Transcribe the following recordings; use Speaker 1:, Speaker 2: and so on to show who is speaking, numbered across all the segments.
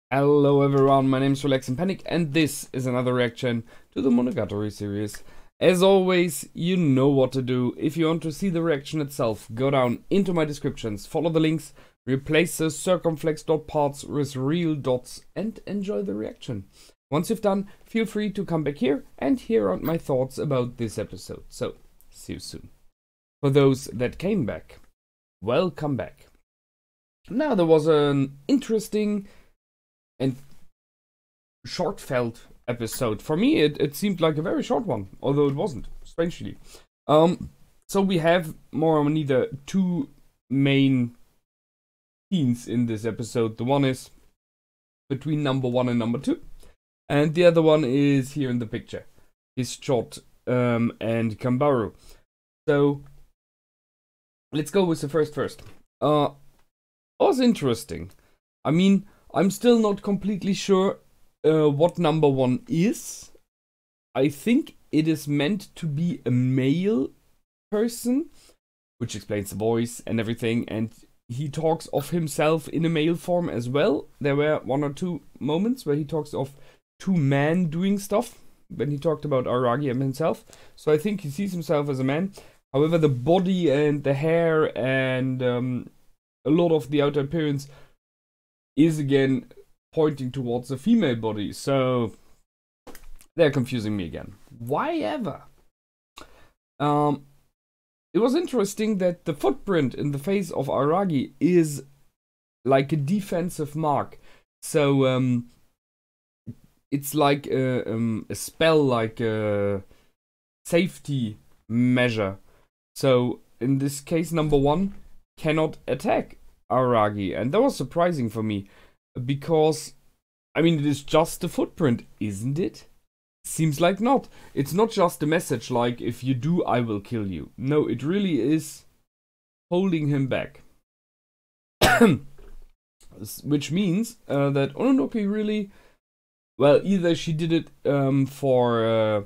Speaker 1: Hello everyone, my name is Relax and Panic, and this is another reaction to the Monogatari series. As always, you know what to do. If you want to see the reaction itself, go down into my descriptions, follow the links, replace the circumflex dot parts with real dots, and enjoy the reaction. Once you've done, feel free to come back here and hear out my thoughts about this episode. So, see you soon. For those that came back, welcome back. Now, there was an interesting and short felt episode. For me, it seemed like a very short one, although it wasn't, strangely. So we have more or neither two main scenes in this episode. The one is between number 1 and number 2, and the other one is here in the picture. Is Shot and Kanbaru. So let's go with the first. It was interesting. I mean, I'm still not completely sure what number 1 is. I think it is meant to be a male person, which explains the voice and everything, and he talks of himself in a male form as well. There were 1 or 2 moments where he talks of 2 men doing stuff, when he talked about Aragi and himself. So I think he sees himself as a man. However, the body and the hair and a lot of the outer appearance is again pointing towards the female body, so they're confusing me again. Why ever? It was interesting that the footprint in the face of Aragi is like a defensive mark. So it's like a spell, like a safety measure. So in this case, number 1 cannot attack Aragi, and that was surprising for me, because I mean, it is just a footprint, isn't it? Seems like not. It's not just a message like, if you do, I will kill you. No, it really is holding him back. Which means that Ononoki really, well, either she did it for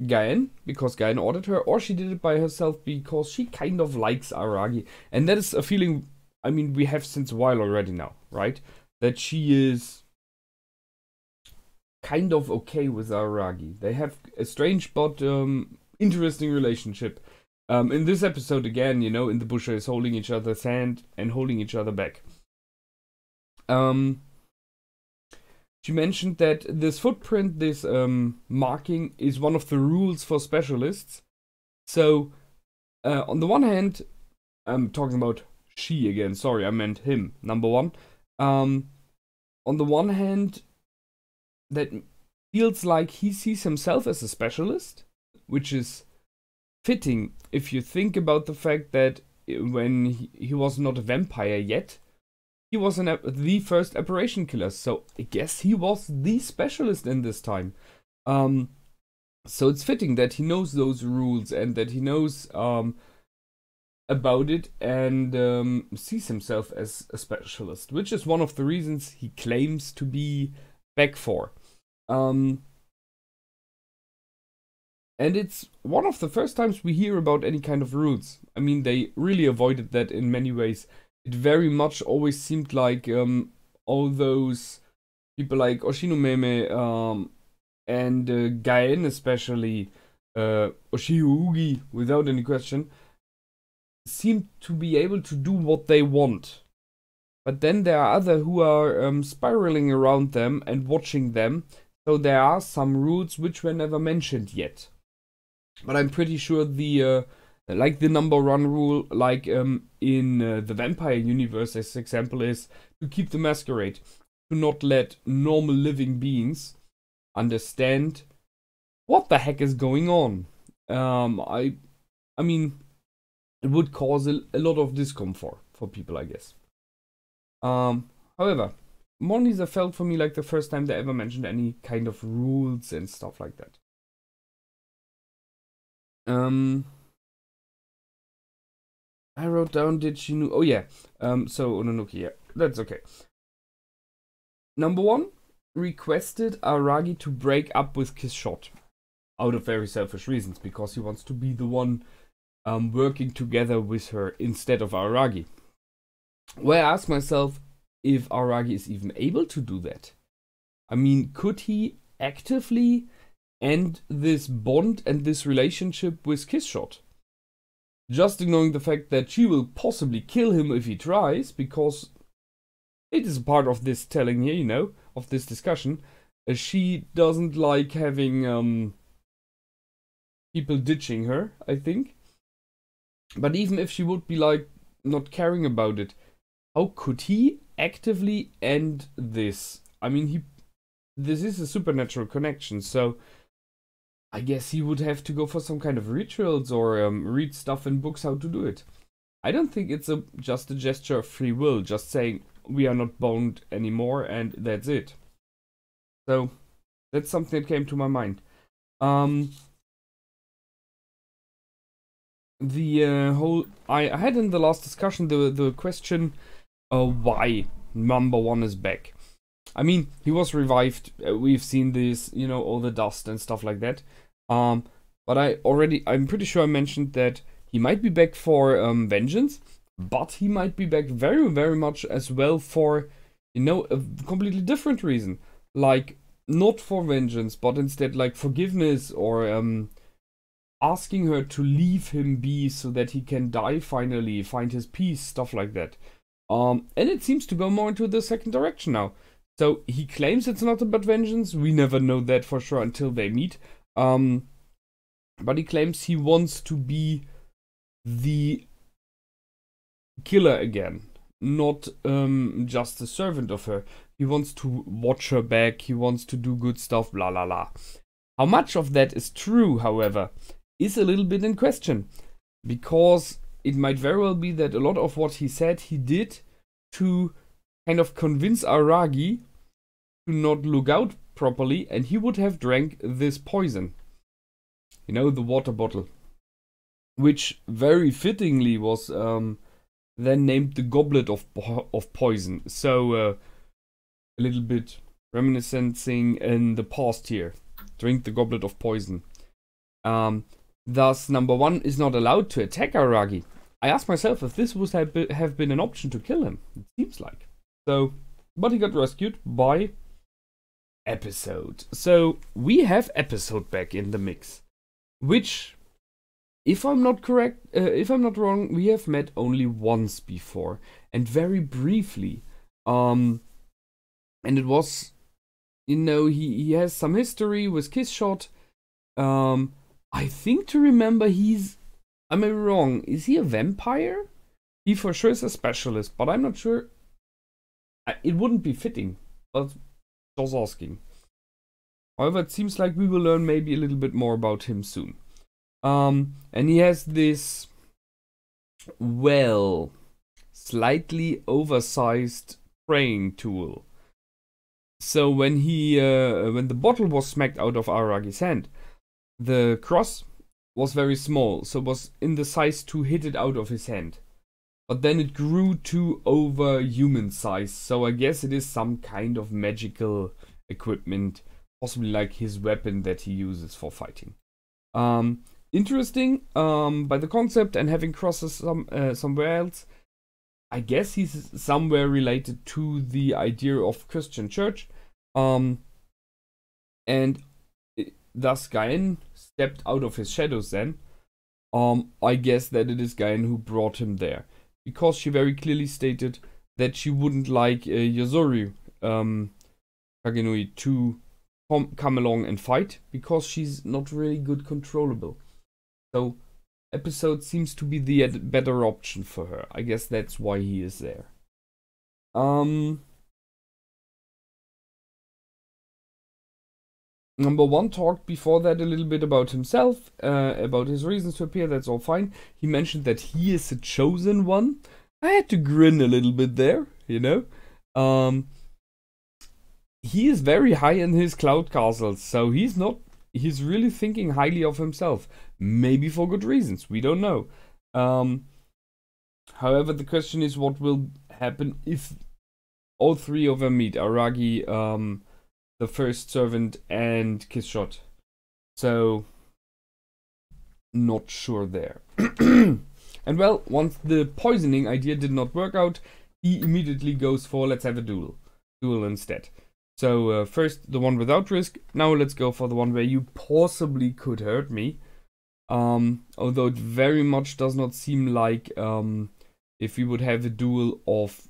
Speaker 1: Gaen, because Gaen ordered her, or she did it by herself because she kind of likes Aragi. And that is a feeling, I mean, we have since a while already now, right? That she is kind of okay with Aragi. They have a strange but interesting relationship. In this episode again, you know, in the bushes, holding each other's hand and holding each other back. She mentioned that this footprint, this marking, is one of the rules for specialists. So, on the one hand, I'm talking about she again, sorry, I meant him, number 1. On the one hand, that feels like he sees himself as a specialist, which is fitting if you think about the fact that when he was not a vampire yet, he was the first apparition killer, so I guess he was the specialist in this time. So it's fitting that he knows those rules and that he knows about it and sees himself as a specialist, which is one of the reasons he claims to be back for. And it's one of the first times we hear about any kind of rules. I mean, they really avoided that in many ways. It very much always seemed like all those people like Oshinomeme and Gaen especially, Oshiugi without any question, seem to be able to do what they want. But then there are others who are spiraling around them and watching them, so there are some rules which were never mentioned yet. But I'm pretty sure the like the number 1 rule, like in the vampire universe, as example, is to keep the masquerade, to not let normal living beings understand what the heck is going on. I mean, it would cause a lot of discomfort for people, I guess. However, Monisa felt for me like the first time they ever mentioned any kind of rules and stuff like that. I wrote down, did she know? Oh yeah, so Ononoki, yeah, that's okay. Number 1 requested Aragi to break up with Kiss Shot out of very selfish reasons, because he wants to be the one working together with her instead of Aragi. Where I ask myself, if Aragi is even able to do that. I mean, could he actively end this bond and this relationship with Kissshot? Just ignoring the fact that she will possibly kill him if he tries, because it is a part of this telling here, you know, of this discussion. She doesn't like having people ditching her, I think. But even if she would be like not caring about it, how could he actively end this? I mean, this is a supernatural connection, so I guess he would have to go for some kind of rituals or read stuff in books how to do it. I don't think it's just a gesture of free will, just saying we are not bound anymore and that's it. So that's something that came to my mind. I had in the last discussion the question why number 1 is back. I mean, he was revived. We've seen this, you know, all the dust and stuff like that. But I'm pretty sure I mentioned that he might be back for vengeance, but he might be back very, very much as well for, you know, a completely different reason. Like, not for vengeance, but instead like forgiveness or asking her to leave him be so that he can die finally, find his peace, stuff like that. And it seems to go more into the second direction now. So he claims it's not about vengeance. We never know that for sure until they meet. But he claims he wants to be the killer again, not just a servant of her. He wants to watch her back. He wants to do good stuff, blah, blah, blah. How much of that is true, however, is a little bit in question. Because it might very well be that a lot of what he said he did to kind of convince Aragi to not look out properly, and he would have drank this poison. You know, the water bottle. Which very fittingly was then named the goblet of poison. So a little bit reminiscing in the past here. Drink the goblet of poison. Thus, number 1 is not allowed to attack Aragi. I asked myself if this would have been an option to kill him. It seems like. So, but he got rescued by Episode. So we have Episode back in the mix, which, if I'm not wrong, we have met only once before and very briefly. And it was, you know, he has some history with Kissshot. I think to remember am I wrong? Is he a vampire? He for sure is a specialist, but I'm not sure. It wouldn't be fitting, but just asking. However, it seems like we will learn maybe a little bit more about him soon. And he has this, well, slightly oversized praying tool. So when when the bottle was smacked out of Aragi's hand, the cross was very small, so it was in the size to hit it out of his hand. But then it grew to over human size, so I guess it is some kind of magical equipment, possibly like his weapon that he uses for fighting. Interesting by the concept, and having crosses somewhere else. I guess he's somewhere related to the idea of Christian church. And thus Gaen stepped out of his shadows then. I guess that it is Gaen who brought him there. Because she very clearly stated that she wouldn't like Yasori Kagenui to come along and fight, because she's not really good controllable. So Episode seems to be the better option for her. I guess that's why he is there. Number 1 talked before that a little bit about himself, about his reasons to appear. That's all fine. He mentioned that he is the chosen one. I had to grin a little bit there, you know. He is very high in his cloud castles, so he's really thinking highly of himself. Maybe for good reasons, we don't know. However, the question is what will happen if all 3 of them meet. Aragi, the first servant, and Kissshot. So, not sure there. And well, once the poisoning idea did not work out, he immediately goes for let's have a duel instead. So first the one without risk, now let's go for the one where you possibly could hurt me. Although it very much does not seem like if we would have a duel of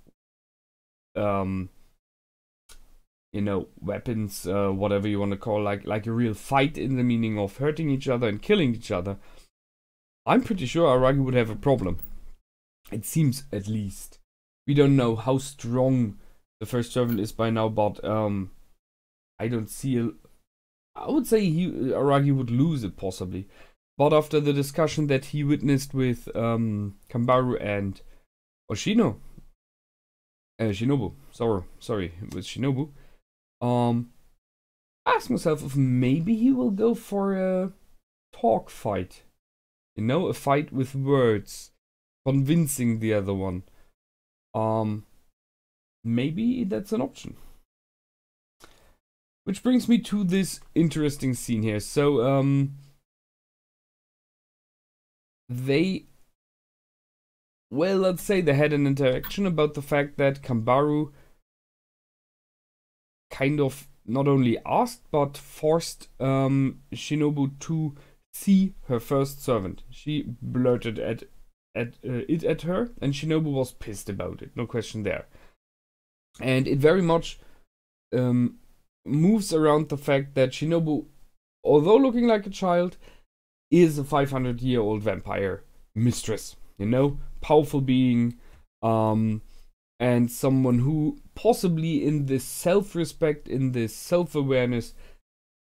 Speaker 1: you know, weapons, whatever you want to call, like a real fight in the meaning of hurting each other and killing each other, I'm pretty sure Aragi would have a problem. It seems, at least. We don't know how strong the first servant is by now, but I don't see I would say Aragi would lose it possibly. But after the discussion that he witnessed with Kanbaru and Shinobu, sorry, with Shinobu, ask myself if maybe he will go for a talk fight. You know, a fight with words, convincing the other one. Maybe that's an option. Which brings me to this interesting scene here. So, well, let's say they had an interaction about the fact that Kanbaru kind of not only asked but forced Shinobu to see her first servant. She blurted at her, and Shinobu was pissed about it, no question there. And it very much moves around the fact that Shinobu, although looking like a child, is a 500-year-old vampire mistress, you know, powerful being, and someone who possibly in this self-respect, in this self-awareness,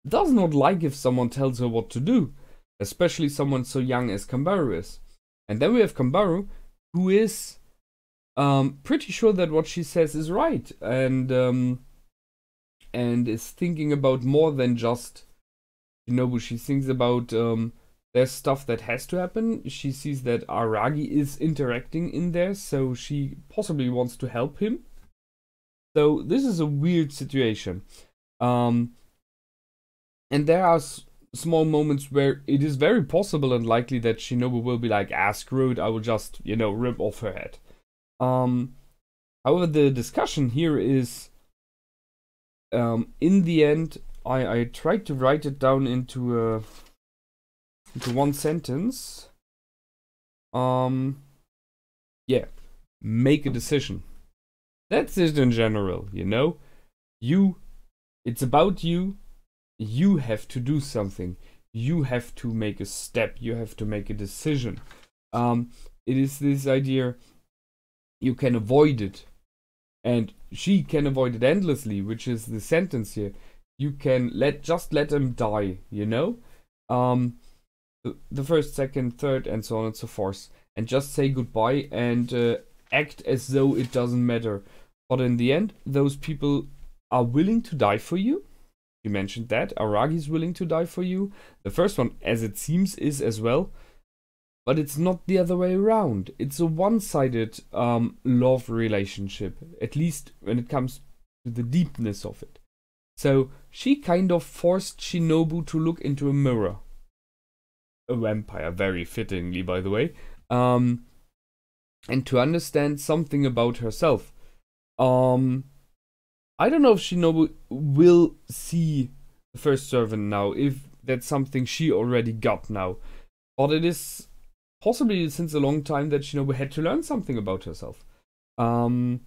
Speaker 1: does not like if someone tells her what to do, especially someone so young as Kanbaru is. And then we have Kanbaru, who is pretty sure that what she says is right, and is thinking about more than just Shinobu. She thinks about there's stuff that has to happen. She sees that Aragi is interacting in there, so she possibly wants to help him. So this is a weird situation. And there are small moments where it is very possible and likely that Shinobu will be like, ah, screw it, I will just, you know, rip off her head. However, the discussion here is, in the end, I tried to write it down into one sentence. Yeah, make a decision. That's it in general, you know? It's about you. You have to do something. You have to make a step. You have to make a decision. It is this idea, you can avoid it. And she can avoid it endlessly, which is the sentence here. You can just let him die, you know? The first, second, third, and so on and so forth. And just say goodbye and act as though it doesn't matter. But in the end, those people are willing to die for you. You mentioned that. Aragi's willing to die for you. The first one, as it seems, is as well. But it's not the other way around. It's a one-sided love relationship. At least when it comes to the deepness of it. So she kind of forced Shinobu to look into a mirror. A vampire, very fittingly, by the way. And to understand something about herself. I don't know if Shinobu will see the first servant now, if that's something she already got now. But it is possibly since a long time that Shinobu had to learn something about herself. And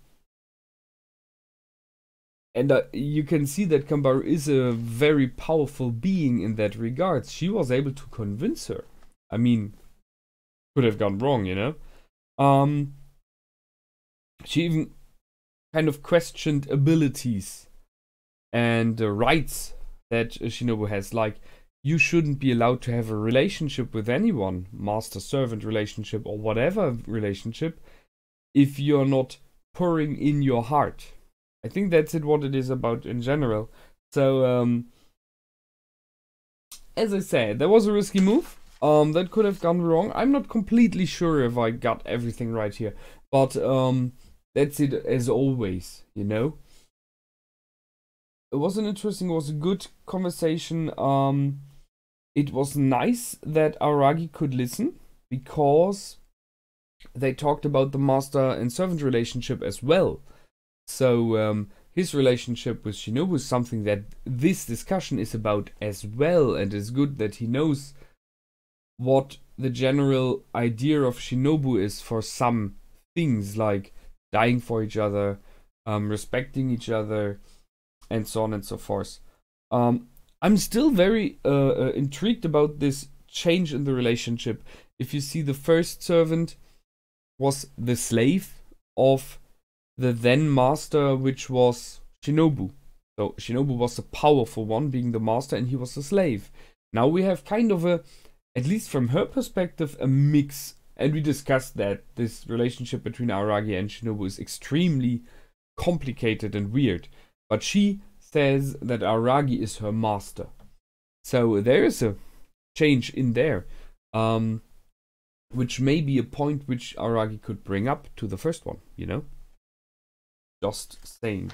Speaker 1: you can see that Kanbaru is a very powerful being in that regard. She was able to convince her. I mean, could have gone wrong, you know? She even kind of questioned abilities and rights that Shinobu has, like, you shouldn't be allowed to have a relationship with anyone, master-servant relationship or whatever relationship, if you're not pouring in your heart. I think that's what it is about in general. So, as I said, that was a risky move. That could have gone wrong. I'm not completely sure if I got everything right here, but that's it as always, you know. It was it was a good conversation. It was nice that Aragi could listen, because they talked about the master and servant relationship as well. So his relationship with Shinobu is something that this discussion is about as well, and it's good that he knows what the general idea of Shinobu is for some things, like dying for each other, respecting each other, and so on and so forth. I'm still very intrigued about this change in the relationship. If you see, the first servant was the slave of the then master, which was Shinobu. So Shinobu was the powerful one, being the master, and he was the slave. Now we have kind of a, at least from her perspective, a mix. And we discussed that this relationship between Aragi and Shinobu is extremely complicated and weird. But she says that Aragi is her master. So there is a change in there. Which may be a point which Aragi could bring up to the first one, you know? Just saying.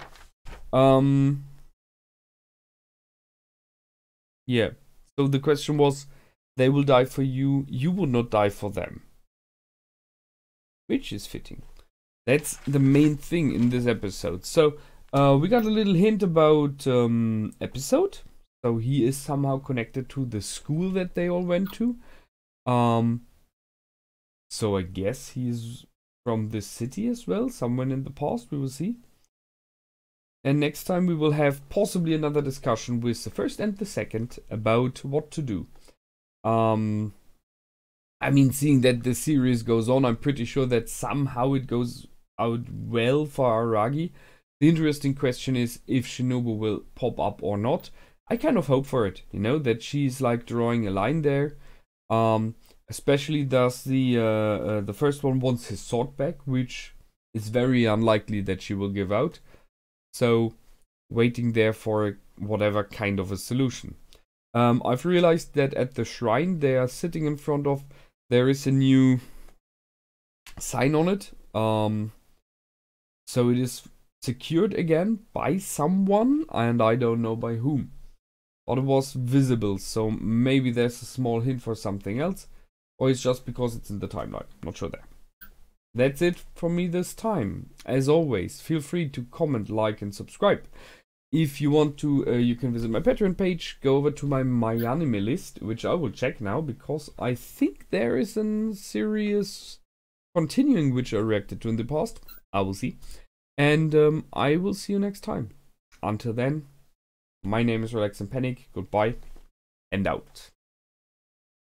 Speaker 1: Yeah. So the question was, they will die for you, you will not die for them. Which is fitting. That's the main thing in this episode. So, we got a little hint about episode. So he is somehow connected to the school that they all went to. So I guess he's from this city as well, somewhere in the past, we will see. And next time we will have possibly another discussion with the first and the second about what to do. I mean, seeing that the series goes on, I'm pretty sure that somehow it goes out well for Aragi. The interesting question is if Shinobu will pop up or not. I kind of hope for it, you know, that she's like drawing a line there. Especially does the first one wants his sword back, which is very unlikely that she will give out. So waiting there for whatever kind of a solution. I've realized that at the shrine they are sitting in front of, there is a new sign on it. So it is secured again by someone, and I don't know by whom. But it was visible, so maybe there's a small hint for something else. Or it's just because it's in the timeline. Not sure there. That's it from me this time. As always, feel free to comment, like, and subscribe. If you want to, you can visit my Patreon page. Go over to my MyAnimeList, which I will check now, because I think there is a series continuing which I reacted to in the past. I will see. And I will see you next time. Until then, my name is Relax and Panic. Goodbye and out.